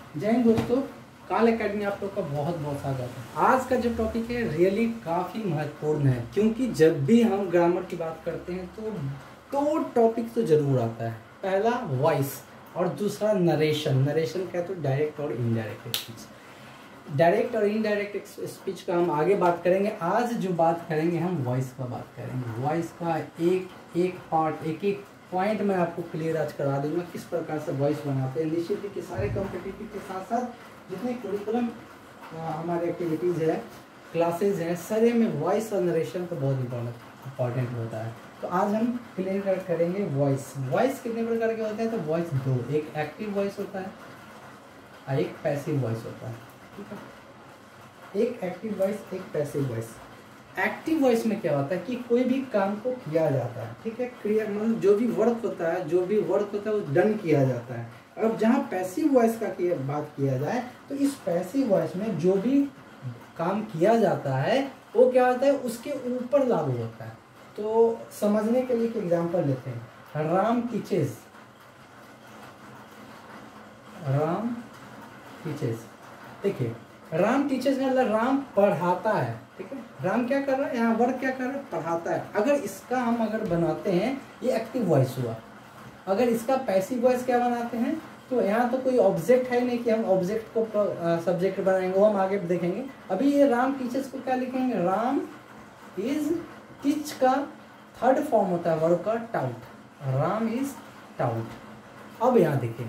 जय हिंद दोस्तों, काल एकेडमी आप लोग का बहुत बहुत स्वागत है। आज का जो टॉपिक है रियली काफ़ी महत्वपूर्ण है, क्योंकि जब भी हम ग्रामर की बात करते हैं तो दो टॉपिक तो जरूर आता है। पहला वॉइस और दूसरा नरेशन। नरेशन क्या तो डायरेक्ट और इनडायरेक्ट स्पीच। डायरेक्ट और इनडायरेक्ट स्पीच का हम आगे बात करेंगे। आज जो बात करेंगे हम वॉइस का बात करेंगे। वॉइस का एक एक पार्ट, एक एक पॉइंट मैं आपको क्लियर आज करा दूंगा किस प्रकार से वॉइस बनाते हैं। निश्चित ही कि सारे कॉम्पिटिटिव के साथ साथ जितने करिकुलम हमारे एक्टिविटीज़ है, क्लासेज हैं, सारे में वॉइस और नरेशन तो बहुत इम्पोर्टेंट होता है। तो आज हम क्लियर करेंगे वॉइस। वॉइस कितने प्रकार के होते हैं? तो वॉइस दो, एक एक्टिव वॉइस होता है और एक पैसिव वॉइस होता है। ठीक है, एक एक्टिव वॉइस, एक पैसिव वॉइस। एक्टिव वॉइस में क्या होता है कि कोई भी काम को किया जाता है। ठीक है, क्रिया मतलब जो भी वर्क होता है वो डन किया जाता है। अब जहाँ पैसिव वॉइस का बात किया जाए तो इस पैसिव वॉइस में जो भी काम किया जाता है वो क्या होता है, उसके ऊपर लागू होता है। तो समझने के लिए एक एग्जांपल लेते हैं। राम टीचेस। राम टीचेस, देखिए राम टीचर्स का मतलब राम पढ़ाता है। ठीक है, राम क्या कर रहा है, यहाँ वर्क क्या कर रहा है, पढ़ाता है। अगर इसका हम बनाते हैं, ये एक्टिव वॉइस हुआ। अगर इसका पैसिव वॉइस क्या बनाते हैं, तो यहाँ तो कोई ऑब्जेक्ट है नहीं कि हम ऑब्जेक्ट को सब्जेक्ट बनाएंगे, वो हम आगे देखेंगे। अभी ये राम टीचर्स को क्या लिखेंगे, राम इज टीच का थर्ड फॉर्म होता है वर्ब का टाउट। Ram is taut. अब यहाँ देखिए,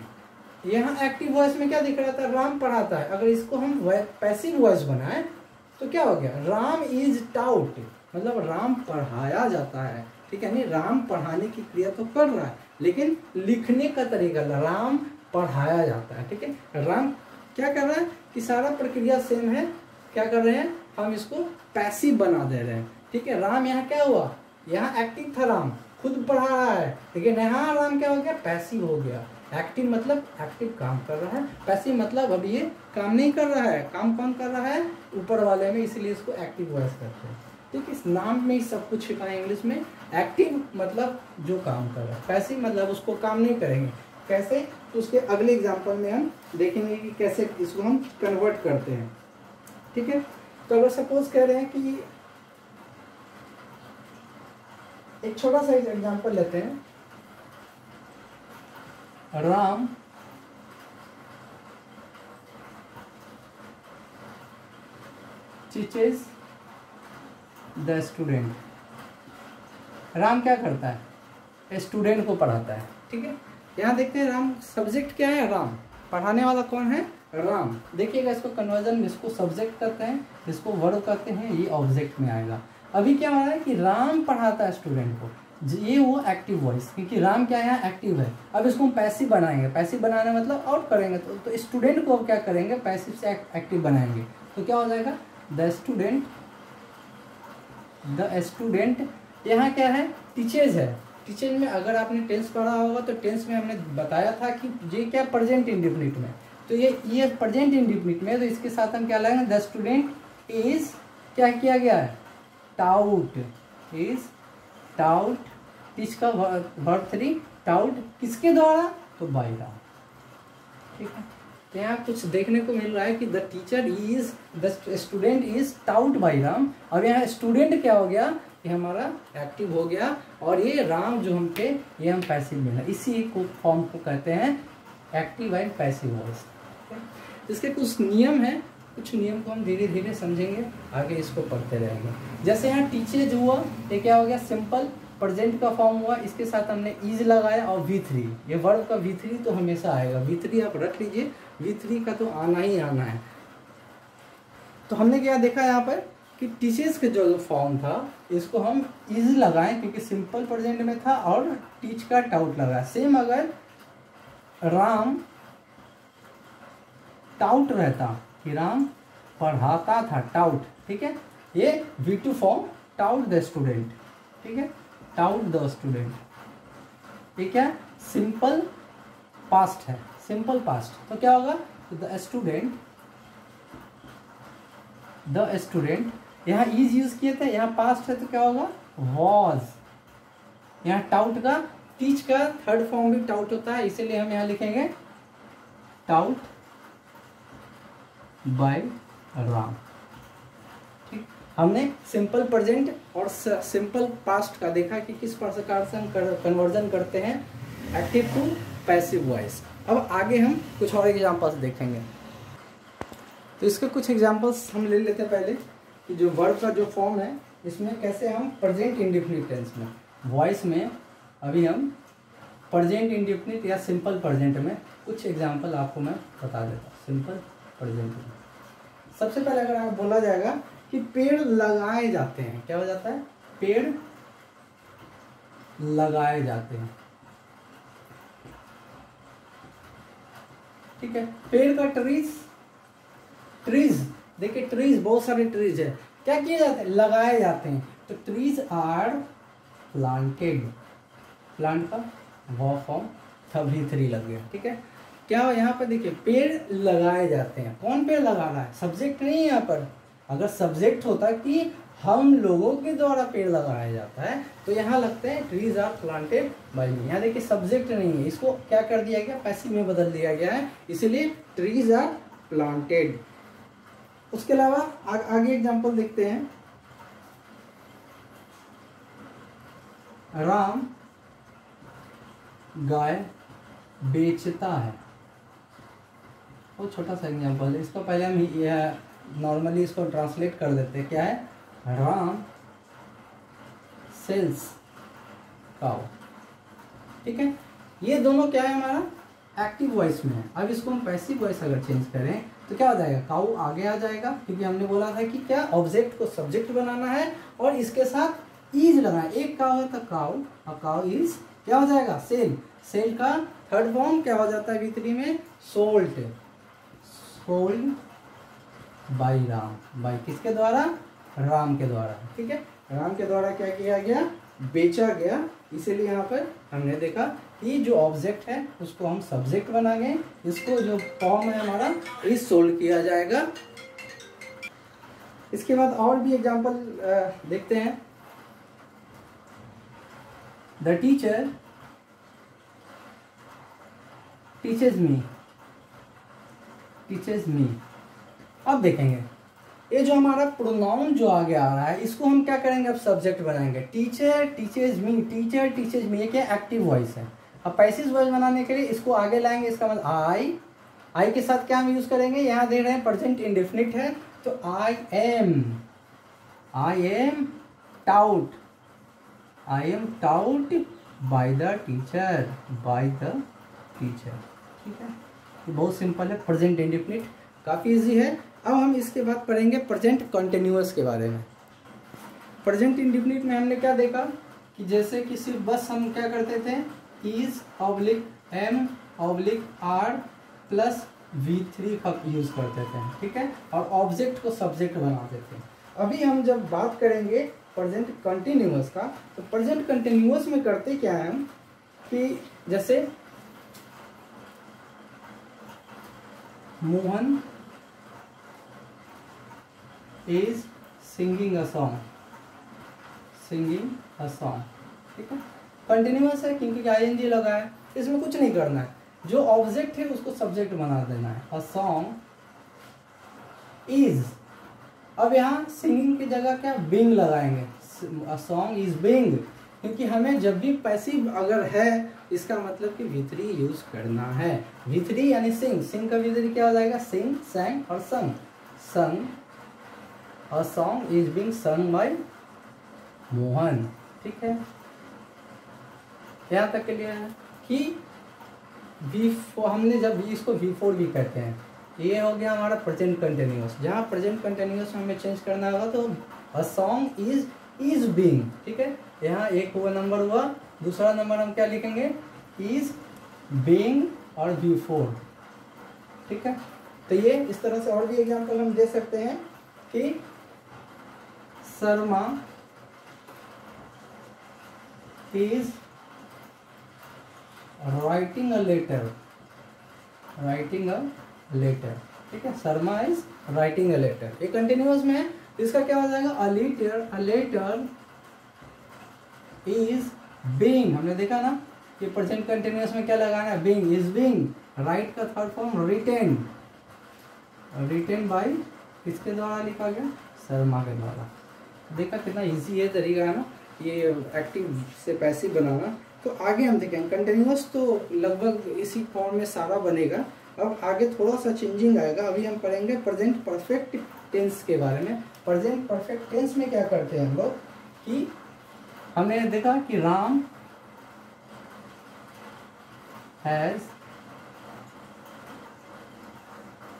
यहाँ एक्टिव वॉइस में क्या दिख रहा था, राम पढ़ाता है। अगर इसको हम पैसिव वॉइस बनाए तो क्या हो गया, राम इज टाउट, मतलब राम पढ़ाया जाता है। ठीक है, नहीं राम पढ़ाने की क्रिया तो कर रहा है, लेकिन लिखने का तरीका राम पढ़ाया जाता है। ठीक है, राम क्या कर रहा है कि सारा प्रक्रिया सेम है। क्या कर रहे हैं, हम इसको पैसिव बना दे रहे हैं। ठीक है, राम यहाँ क्या हुआ, यहाँ एक्टिव था, राम खुद पढ़ा रहा है, लेकिन यहाँ राम क्या हो गया, पैसिव हो गया। एक्टिव मतलब एक्टिव काम कर रहा है, पैसिव मतलब अभी ये काम नहीं कर रहा है। काम कौन कर रहा है, ऊपर वाले में, इसलिए इसको एक्टिव वॉइस करते हैं। ठीक है, इस नाम में ही सब कुछ छिपा है इंग्लिश में। एक्टिव मतलब जो काम कर रहा है, पैसिव मतलब उसको काम नहीं करेंगे। कैसे, तो उसके अगले एग्जाम्पल में हम देखेंगे कि कैसे इसको हम कन्वर्ट करते हैं। ठीक है, तो अगर सपोज कह रहे हैं कि एक छोटा सा एग्जाम्पल लेते हैं। Ram teaches the student. Ram क्या करता है, स्टूडेंट को पढ़ाता है। ठीक है, यहाँ देखते हैं राम सब्जेक्ट क्या है, राम। पढ़ाने वाला कौन है, राम। देखिएगा इसको कन्वर्जन में इसको सब्जेक्ट करते हैं, इसको वर्ब करते हैं, ये ऑब्जेक्ट में आएगा। अभी क्या हो रहा है कि राम पढ़ाता है स्टूडेंट को, ये वो एक्टिव वॉइस, क्योंकि राम क्या है, यहाँ एक्टिव है। अब इसको हम पैसिव बनाएंगे। पैसिव बनाने मतलब आउट करेंगे, तो स्टूडेंट को अब क्या करेंगे, पैसिव से एक्टिव बनाएंगे। तो क्या हो जाएगा, द स्टूडेंट। यहाँ क्या है, टीचर्स है। टीचर्स में अगर आपने टेंस पढ़ा होगा तो टेंस में हमने बताया था कि ये क्या प्रेजेंट इंडेफिनिट में, तो ये प्रेजेंट इंडेफिनिट में, तो इसके साथ हम क्या लगाएंगे, द स्टूडेंट इज क्या किया गया है, टाउट। इज टाउट, टीच का वर्ब 3 टाउट, किसके द्वारा, तो बाय राम। ठीक है, तो यहाँ कुछ देखने को मिल रहा है कि the teacher is, the student is taught by Ram. अब यहाँ स्टूडेंट क्या हो गया, ये हमारा एक्टिव हो गया, और ये राम जो हम थे ये हम पैसिव में, इसी को फॉर्म को कहते हैं एक्टिव एंड पैसिव वॉइस। इसके कुछ नियम हैं, कुछ नियम को हम धीरे धीरे समझेंगे, आगे इसको पढ़ते रहेंगे। जैसे यहाँ टीचर जो हुआ, ये क्या हो गया, सिंपल प्रेजेंट का फॉर्म हुआ, इसके साथ हमने इज लगाया और V3, ये वर्ब का V3 तो हमेशा आएगा। V3 आप रख लीजिए, V3 का तो आना ही आना है। तो हमने क्या देखा यहाँ पर कि टीचर्स के जो फॉर्म था इसको हम इज लगाएं, क्योंकि सिंपल प्रेजेंट में था, और टीच का टाउट लगाया। सेम अगर राम टाउट रहता कि राम पढ़ाता था, टाउट। ठीक है, ये V2 form, taut the student. ठीक है, टाउट द स्टूडेंट। ये क्या, सिंपल पास्ट है, सिंपल पास्ट। तो क्या होगा, द स्टूडेंट, यहाँ इज यूज किए थे, यहाँ पास्ट है तो क्या होगा, वॉज। यहाँ टाउट का, टीच का थर्ड फॉर्म भी टाउट होता है, इसीलिए हम यहाँ लिखेंगे टाउट बाय राम। ठीक, हमने सिंपल प्रेजेंट और सिंपल पास्ट का देखा कि किस प्रकार से हम कन्वर्जन करते हैं एक्टिव टू पैसिव वॉइस। अब आगे हम कुछ और एग्जांपल्स देखेंगे। तो इसके कुछ एग्जांपल्स हम ले लेते हैं पहले कि जो वर्ब का जो फॉर्म है इसमें कैसे हम प्रेजेंट इंडेफिनिट टेंस में वॉइस में अभी हम प्रेजेंट इंडेफिनिट या सिंपल प्रेजेंट में कुछ एग्जांपल आपको मैं बता देता हूँ। सिंपल प्रेजेंट में सबसे पहले अगर आप बोला जाएगा कि पेड़ लगाए जाते हैं, क्या हो जाता है? पेड़ लगाए जाते हैं। ठीक है, पेड़ का ट्रीज देखिए, ट्रीज बहुत सारे ट्रीज है, क्या किए जाते हैं? लगाए जाते हैं। तो ट्रीज आर प्लांटेड, प्लांट का वर्ब फॉर्म तभी 3 लग गया। ठीक है, क्या हो यहाँ पर देखिए, पेड़ लगाए जाते हैं। कौन पेड़ लगा रहा है? सब्जेक्ट नहीं है यहाँ पर। अगर सब्जेक्ट होता कि हम लोगों के द्वारा पेड़ लगाया जाता है तो यहाँ लगते हैं ट्रीज आर प्लांटेड बाय मी। यहाँ देखिए सब्जेक्ट नहीं है, इसको क्या कर दिया गया? पैसिव में बदल दिया गया है, इसीलिए ट्रीज आर प्लांटेड। उसके अलावा आगे एग्जांपल देखते हैं। राम गाय बेचता है। बहुत छोटा सा एग्जांपल है, इसको पहले हम नॉर्मली इसको ट्रांसलेट कर देते हैं। क्या है? Ram sells cow. ठीक है, ये दोनों क्या है? हमारा एक्टिव वॉइस में है। अब इसको हम पैसिव वॉइस अगर चेंज करें तो क्या हो जाएगा? काउ आगे आ जाएगा, क्योंकि हमने बोला था कि क्या ऑब्जेक्ट को सब्जेक्ट बनाना है और इसके साथ इज लगाना है। एक काउ है तो काउ, और काउ इज क्या हो जाएगा? सेल। सेल का थर्ड फॉर्म क्या हो जाता है V3 में? Sold. Sold by Ram. By किसके द्वारा? राम के द्वारा। ठीक है, राम के द्वारा क्या किया गया? बेचा गया। इसीलिए यहाँ पर हमने देखा कि जो ऑब्जेक्ट है उसको हम सब्जेक्ट बनाएंगे, इसको जो फॉर्म है हमारा इस सोल्ड किया जाएगा। इसके बाद और भी एग्जांपल देखते हैं। The teacher teaches me. Teaches me. अब देखेंगे ये जो हमारा प्रोनाउन जो आगे आ रहा है इसको हम क्या करेंगे? अब सब्जेक्ट बनाएंगे। टीचर टीचेज मी, टीचर टीचेज मी, ये क्या एक्टिव वॉइस है। अब पैसिव वॉइस बनाने के लिए इसको आगे लाएंगे। इसका मतलब आई के साथ क्या हम यूज करेंगे? यहाँ दे रहे हैं प्रेजेंट इंडेफिनिट है, तो I am taut. I am taut by the teacher. By the teacher. ठीक है, ये बहुत सिंपल है। प्रेजेंट इंडेफिनिट काफी इजी है। अब हम इसके बाद पढ़ेंगे प्रेजेंट कंटिन्यूअस के बारे में। प्रेजेंट इंडेफिनिट में हमने क्या देखा कि जैसे कि सिर्फ बस हम क्या करते थे? Is oblique am oblique are plus V3 का यूज करते थे। ठीक है, और ऑब्जेक्ट को सब्जेक्ट बनाते थे। अभी हम जब बात करेंगे प्रेजेंट कंटिन्यूअस का, तो प्रेजेंट कंटिन्यूअस में करते क्या है हम कि जैसे Mohan is singing a song. Singing a song. ठीक है, कंटिन्यूअस है क्योंकि ING लगा है। इसमें कुछ नहीं करना है, जो ऑब्जेक्ट है उसको सब्जेक्ट बना देना है। अ सॉन्ग इज, अब यहाँ सिंगिंग की जगह क्या बिंग लगाएंगे? अ सॉन्ग इज बिंग, क्योंकि हमें जब भी पैसिव अगर है इसका मतलब कि V3 यूज करना है। V3 यानी सिंग। सिंग का V3 क्या हो जाएगा? सिंग, सैंग और संग। संग। A song is being sung by Mohan. ठीक है, यहाँ तक के लिए है कि V4 हमने जब इसको V4 भी कहते हैं। ये हो गया हमारा प्रेजेंट कंटिन्यूअस। जहाँ प्रेजेंट कंटिन्यूअस में हमें चेंज करना होगा तो a song is being। ठीक है, यहाँ एक हुआ नंबर हुआ, दूसरा नंबर हम क्या लिखेंगे? is being और V4। ठीक है, तो ये इस तरह से और भी एग्जाम्पल हम दे सकते हैं कि Sharma is writing a letter। writing a letter। ठीक है, Sharma is writing a letter। ये कंटिन्यूअस में है, इसका क्या हो जाएगा? a letter is being। हमने देखा ना कि प्रेजेंट कंटिन्यूअस में क्या लगाना है? being। is being। राइट का third form written। Written by किसके द्वारा लिखा गया, शर्मा के द्वारा। देखा कितना इजी है तरीका है ना ये एक्टिव से पैसिव बनाना। तो आगे हम देखेंगे कंटिन्यूअस तो लगभग इसी फॉर्म में सारा बनेगा। अब आगे थोड़ा सा चेंजिंग आएगा। अभी हम पढ़ेंगे प्रेजेंट परफेक्ट टेंस के बारे में। प्रेजेंट परफेक्ट टेंस में क्या करते हैं हम लोग कि हमने देखा कि Ram has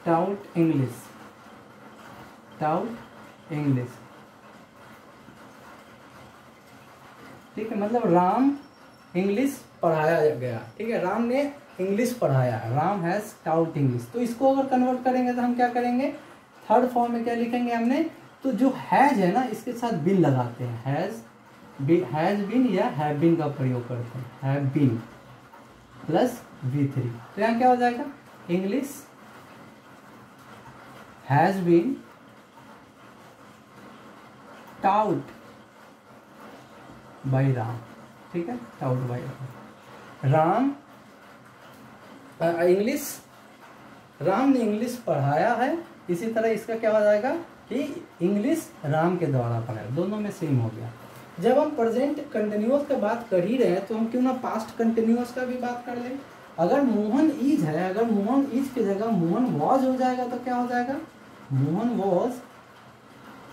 taught English, taught English, ठीक है, मतलब राम इंग्लिश पढ़ाया गया, ठीक है, राम ने इंग्लिश पढ़ाया, राम हैज टाउट इंग्लिश। तो इसको अगर कन्वर्ट करेंगे तो हम क्या करेंगे, थर्ड फॉर्म में क्या लिखेंगे हमने, तो जो हैज है ना इसके साथ बिन लगाते हैं, हैज बिन या हैव बिन का प्रयोग करते हैं, हैव बिन प्लस V3। तो यहाँ क्या हो जाएगा, English has been taut by Ram, ठीक है, taut by Ram, English, Ram ने इंग्लिश पढ़ाया है। इसी तरह इसका क्या हो जाएगा कि इंग्लिश राम के द्वारा पढ़ाया, दोनों में सेम हो गया। जब हम प्रेजेंट कंटिन्यूअस का बात कर ही रहे हैं तो हम क्यों ना पास्ट कंटिन्यूअस का भी बात कर लें। अगर मोहन इज है, अगर मोहन इज की जगह मोहन वॉज हो जाएगा तो क्या हो जाएगा, Mohan was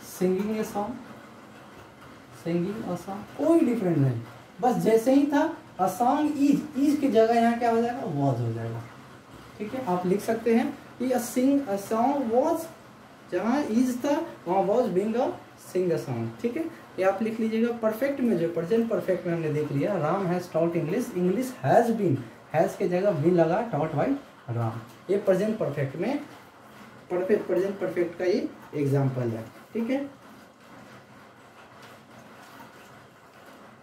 singing a song, singing a song, कोई डिफरेंस नहीं, बस जैसे ही था अ सॉन्ग इज की जगह यहाँ क्या हो जाएगा, वॉज हो जाएगा, ठीक है। आप लिख सकते हैं कि अ सॉन्ग वॉज, जहाँ इज था वहाँ was being a sing a song, ठीक है, ये आप लिख लीजिएगा। परफेक्ट में जो प्रेजेंट परफेक्ट में हमने देख लिया, Ram has taught English, English has been, has के जगह बीन लगा, टॉट बाई राम, ये प्रेजेंट परफेक्ट में प्रेजेंट परफेक्ट का ये एग्जाम्पल है, ठीक है।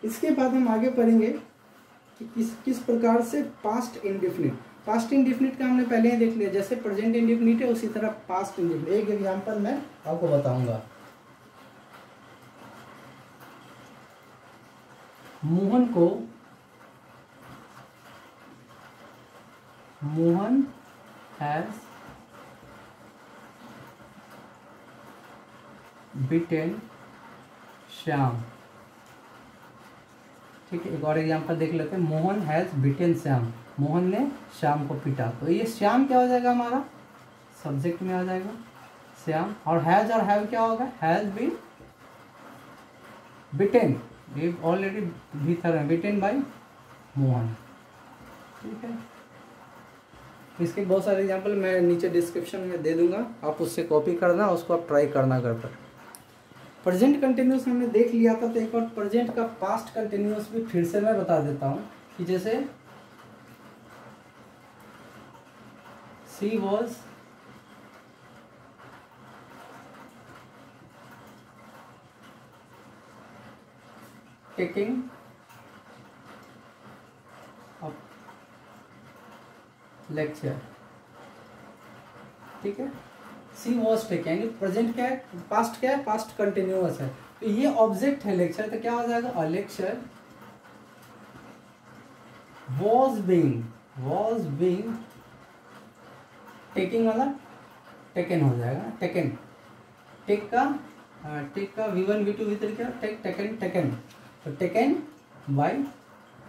इसके बाद हम आगे पढ़ेंगे कि किस प्रकार से पास्ट इंडेफिनिट, पास्ट इंडेफिनिट का हमने पहले ही देख लिया, जैसे प्रेजेंट इंडेफिनिट है उसी तरह पास्ट इंडेफिनिट। एक एग्जांपल मैं आपको बताऊंगा, मोहन को, मोहन हैज बीटेन श्याम, ठीक है। एक और एग्जांपल देख लेते हैं, मोहन हैज बीटेन श्याम, मोहन ने श्याम को पीटा। तो ये श्याम क्या हो जाएगा, हमारा सब्जेक्ट में आ जाएगा श्याम, और हैव क्या होगा, हैज बीन बीटेन, ये ऑलरेडी भीतर है, बीटेन बाय मोहन, ठीक है। इसके बहुत सारे एग्जांपल मैं नीचे डिस्क्रिप्शन में दे दूंगा, आप उससे कॉपी करना, उसको आप ट्राई करना घर पर। प्रेजेंट कंटिन्यूस हमने देख लिया था, तो एक बार प्रेजेंट का पास्ट कंटिन्यूस भी फिर से मैं बता देता हूँ कि जैसे सी वॉज टेकिंग लेक्चर, ठीक है, सी वॉज टेकिंग, प्रेजेंट क्या है, पास्ट क्या है, पास्ट कंटिन्यूअस है, तो ये ऑब्जेक्ट है लेक्चर, तो क्या हो जाएगा, अ लेक्चर वॉज बीइंग टेकिंग वाला टेकन हो जाएगा, टेकन, टेक का V1 V2 V3 क्या, टेकन, तो टेकन बाय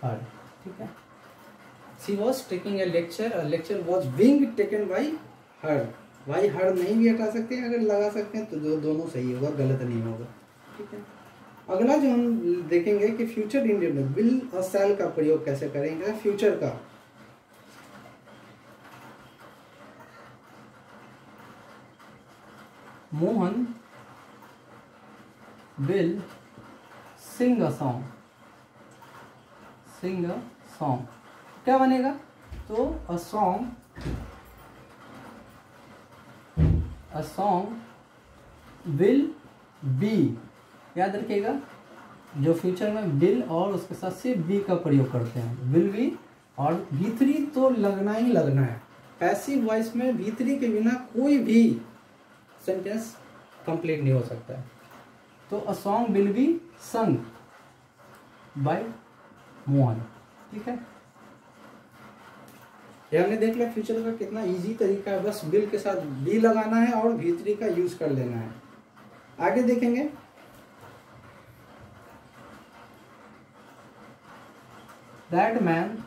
हर, ठीक है। She was taking a lecture was being taken by हर, भाई हर नहीं भी हटा सकते हैं, अगर लगा सकते हैं तो दोनों सही होगा, गलत नहीं होगा, ठीक है। अगला जो हम देखेंगे कि फ्यूचर इंडेफिनिट विल और शैल का प्रयोग कैसे करेंगे फ्यूचर का। Mohan will sing a song, क्या बनेगा, तो अ सॉन्ग विल बी, याद रखिएगा जो फ्यूचर में विल और उसके साथ से बी का प्रयोग करते हैं, विल बी, और V3 तो लगना ही लगना है, पैसिव वॉइस में V3 के बिना कोई भी सेंटेंस कंप्लीट नहीं हो सकता है। तो a song will be sung by Mohan, ठीक है। ये हमने देख लिया फ्यूचर का कितना इजी तरीका है, बस विल के साथ बी लगाना है और V3 का यूज कर लेना है। आगे देखेंगे that man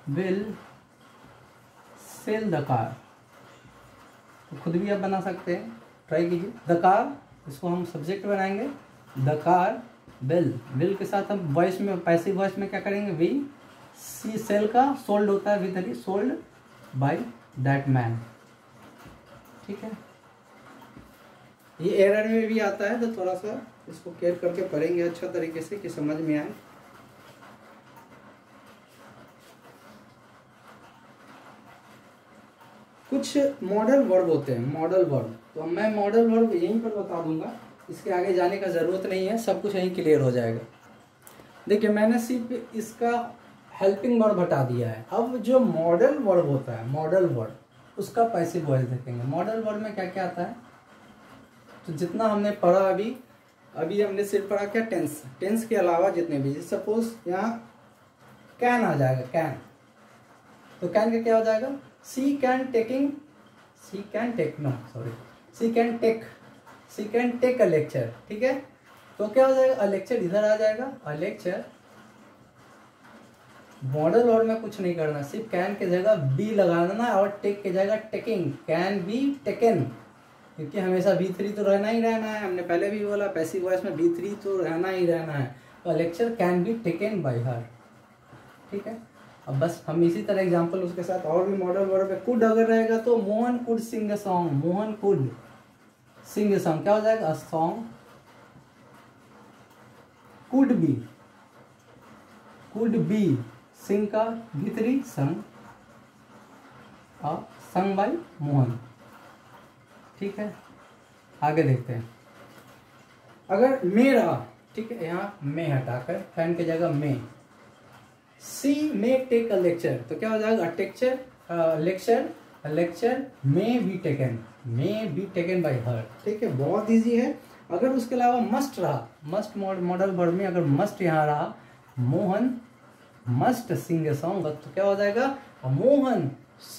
will sell the car, तो खुद भी आप बना सकते हैं, ट्राई कीजिए। द कार, इसको हम सब्जेक्ट बनाएंगे, द कार विल के साथ हम वॉइस में, पैसिव वॉइस में क्या करेंगे, वी सी, सेल का सोल्ड होता है V3, sold by that man, ठीक है। ये एरर में भी आता है, तो थोड़ा सा इसको केयर करके पढ़ेंगे अच्छा तरीके से कि समझ में आए। कुछ मॉडल वर्ब होते हैं, मॉडल वर्ब, तो मैं मॉडल वर्ब यहीं पर बता दूंगा, इसके आगे जाने का ज़रूरत नहीं है, सब कुछ यहीं क्लियर हो जाएगा। देखिए मैंने सिर्फ इसका हेल्पिंग वर्ब हटा दिया है। अब जो मॉडल वर्ब होता है, मॉडल वर्ब, उसका पैसिव वॉइस देखेंगे। मॉडल वर्ब में क्या क्या आता है, तो जितना हमने पढ़ा अभी हमने सिर्फ पढ़ा क्या, टेंस के अलावा जितने भी, सपोज यहाँ कैन आ जाएगा, कैन, तो कैन का क्या हो जाएगा, सी कैन टेक अ लेक्चर, ठीक है। तो क्या हो जाएगा, अ लेक्चर इधर आ जाएगा, अ लेक्चर। मॉडल वर्ड में कुछ नहीं करना, सिर्फ कैन की जगह बी लगाना और टेक की जगह टेकिंग, कैन बी टेकन, क्योंकि हमेशा V3 तो रहना ही रहना है। हमने पहले भी बोला पैसिव वॉइस में V3 तो रहना ही रहना है। तो lecture can be taken by हर, ठीक है। अब बस हम इसी तरह एग्जांपल उसके साथ और भी मॉडल वर्ड में, कुड अगर रहेगा तो Mohan could sing a song, Mohan could sing a song, क्या हो जाएगा, अ सॉन्ग कुड बी सिंग का V3 संग, संग बाय मोहन, ठीक है। आगे देखते हैं, अगर मे रहा, ठीक है, यहाँ मे हटाकर फैन की जगह मे, सी मे टेक अ लेक्चर, तो क्या हो जाएगा, lecture may be taken by हर, ठीक है, बहुत इजी है। अगर उसके अलावा मस्ट रहा, मस्ट मॉडल वर्ड में अगर मस्ट यहाँ रहा, Mohan must sing a song, तो क्या हो जाएगा, मोहन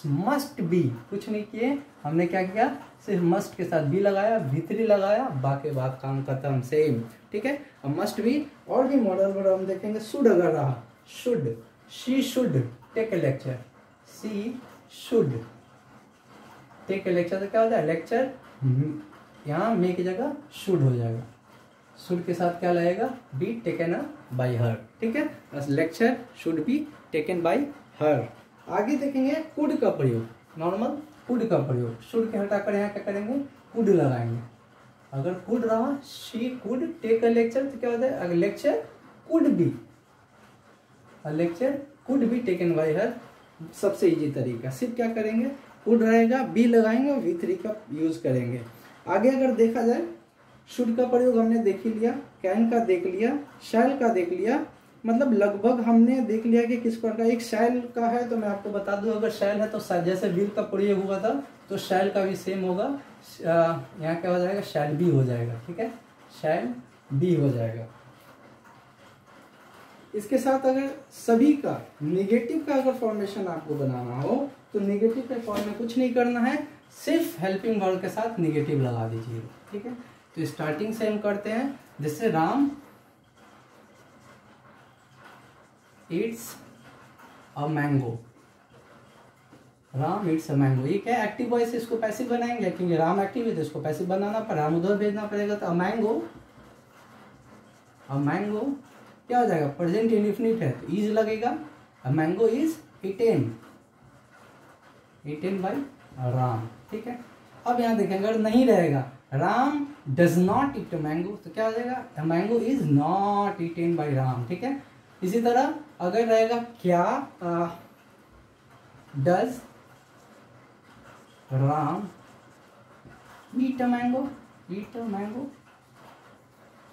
मस्ट बी, कुछ नहीं किए हमने, क्या किया, सिर्फ मस्ट के साथ बी लगाया, V3 लगाया, बाकी बात काम खत्म, सेम, ठीक है। अब मस्ट बी और भी मॉडल वर्ड हम देखेंगे, शुड अगर रहा, should, she should take a lecture, she should take a lecture, तो क्या होता है, लेक्चर यहाँ मे की जगह शुड हो जाएगा, शुड के साथ क्या लगेगा, बी टेकन बाय हर, ठीक है। बस lecture should be taken by हर। आगे देखेंगे कुड का प्रयोग, नॉर्मल कुड का प्रयोग, शुड के हटाकर यहाँ क्या करेंगे, कुड लगाएंगे। अगर कुड रहा, she could take a lecture, तो क्या होता है, अगर lecture could be taken by her, सबसे इजी तरीका, सिर्फ क्या करेंगे, कुड रहेगा, बी लगाएंगे और V3 का यूज करेंगे। आगे अगर देखा जाए, शुड का प्रयोग हमने देख ही लिया, कैन का देख लिया, शैल का देख लिया, मतलब लगभग हमने देख लिया कि किस प्रकार। एक शैल का है तो मैं आपको बता दूं, अगर शैल है तो जैसे विल का प्रयोग हुआ था, तो शैल का भी सेम होगा, यहाँ क्या हो जाएगा, शैल बी हो जाएगा, ठीक है, शैल बी हो जाएगा। इसके साथ अगर सभी का निगेटिव का अगर फॉर्मेशन आपको बनाना हो, तो निगेटिव के फॉर्म में कुछ नहीं करना है, सिर्फ हेल्पिंग वर्ब के साथ निगेटिव लगा दीजिए, ठीक है। तो स्टार्टिंग से हम करते हैं, जैसे Ram it's a mango, Ram it's a mango, ये क्या एक्टिव वॉइस, इसको पैसिव बनाएंगे, क्योंकि राम एक्टिव है तो इसको पैसिव बनाना पर राम उधर भेजना पड़ेगा, तो अ मैंगो क्या हो जाएगा, प्रेजेंट इंडेफिनिट है तो इज लगेगा, a mango is eaten by Ram, ठीक है। अब यहाँ देखेंगे अगर नहीं रहेगा, Ram does not eat mango, तो क्या हो जाएगा, mango is not eaten by Ram, ठीक है। इसी तरह अगर रहेगा क्या, does Ram eat a mango,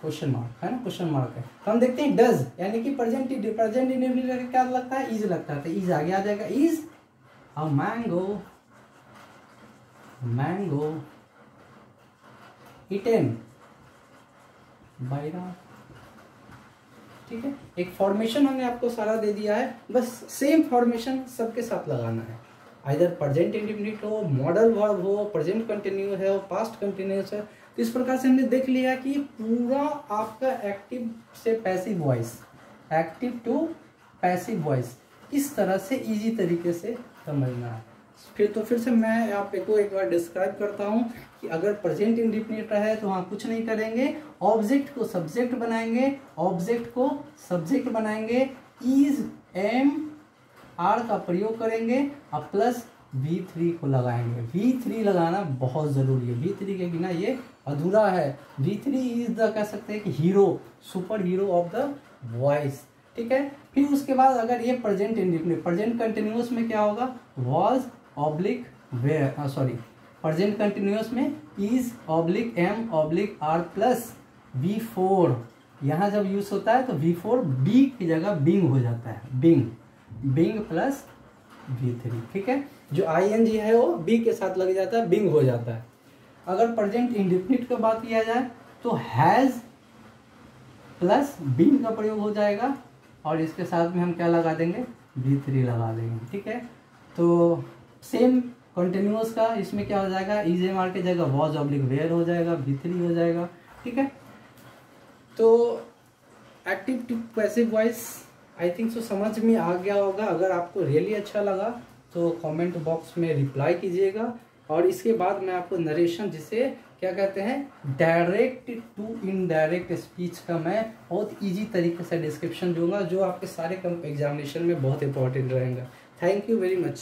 question mark है ना, क्वेश्चन मार्क है, तो हम देखते हैं डज, यानी कि प्रेजेंट इंडेफिनिट क्या लगता है, इज लगता है, तो इज आगे आ जाएगा, is a mango eaten by Ram, ठीक है। एक फॉर्मेशन हमने आपको सारा दे दिया है, बस सेम फॉर्मेशन सबके साथ लगाना है। आइदर प्रेजेंट इंडेफिनिट हो, मॉडल वर्ब हो, प्रेजेंट कंटिन्यूस है, पास्ट कंटिन्यूस है। तो इस प्रकार से हमने देख लिया कि पूरा आपका एक्टिव से passive voice, active to passive voice किस तरह से इजी तरीके से समझना है। फिर से मैं आपको एक बार डिस्क्राइब करता हूँ कि अगर प्रेजेंट इंडेफिनिट है तो वहाँ कुछ नहीं करेंगे, ऑब्जेक्ट को सब्जेक्ट बनाएंगे, ऑब्जेक्ट को सब्जेक्ट बनाएंगे, इज एम आर का प्रयोग करेंगे और प्लस V3 को लगाएंगे। V3 लगाना बहुत ज़रूरी है, V3 के बिना ये अधूरा है। V3 इज द कह सकते हैं कि hero, super hero of the voice, ठीक है। फिर उसके बाद अगर ये प्रेजेंट इंडेफिनिट, प्रेजेंट कंटिन्यूअस में क्या होगा, was oblique were, sorry present continuous में is oblique am oblique are plus V4, यहाँ जब यूज होता है तो V4 बी की जगह बिंग हो जाता है, बिंग प्लस V3, ठीक है। जो ING है वो बी के साथ लग जाता है, बिंग हो जाता है। अगर प्रेजेंट इंडेफिनिट की बात किया जाए तो हैज प्लस बिंग का प्रयोग हो जाएगा और इसके साथ में हम क्या लगा देंगे, V3 लगा देंगे, ठीक है। तो सेम कंटिन्यूअस का इसमें क्या हो जाएगा, इज एम आर की जगह वॉज ऑब्लिक वेयर हो जाएगा, V3 हो जाएगा, ठीक है। तो active to passive voice I think so समझ में आ गया होगा। अगर आपको रियली अच्छा लगा तो कमेंट बॉक्स में रिप्लाई कीजिएगा। और इसके बाद मैं आपको नरेशन, जिसे क्या कहते हैं, डायरेक्ट टू इनडायरेक्ट स्पीच का मैं बहुत इजी तरीके से डिस्क्रिप्शन दूंगा, जो आपके सारे एग्जामिनेशन में बहुत इंपॉर्टेंट रहेगा। Thank you very much.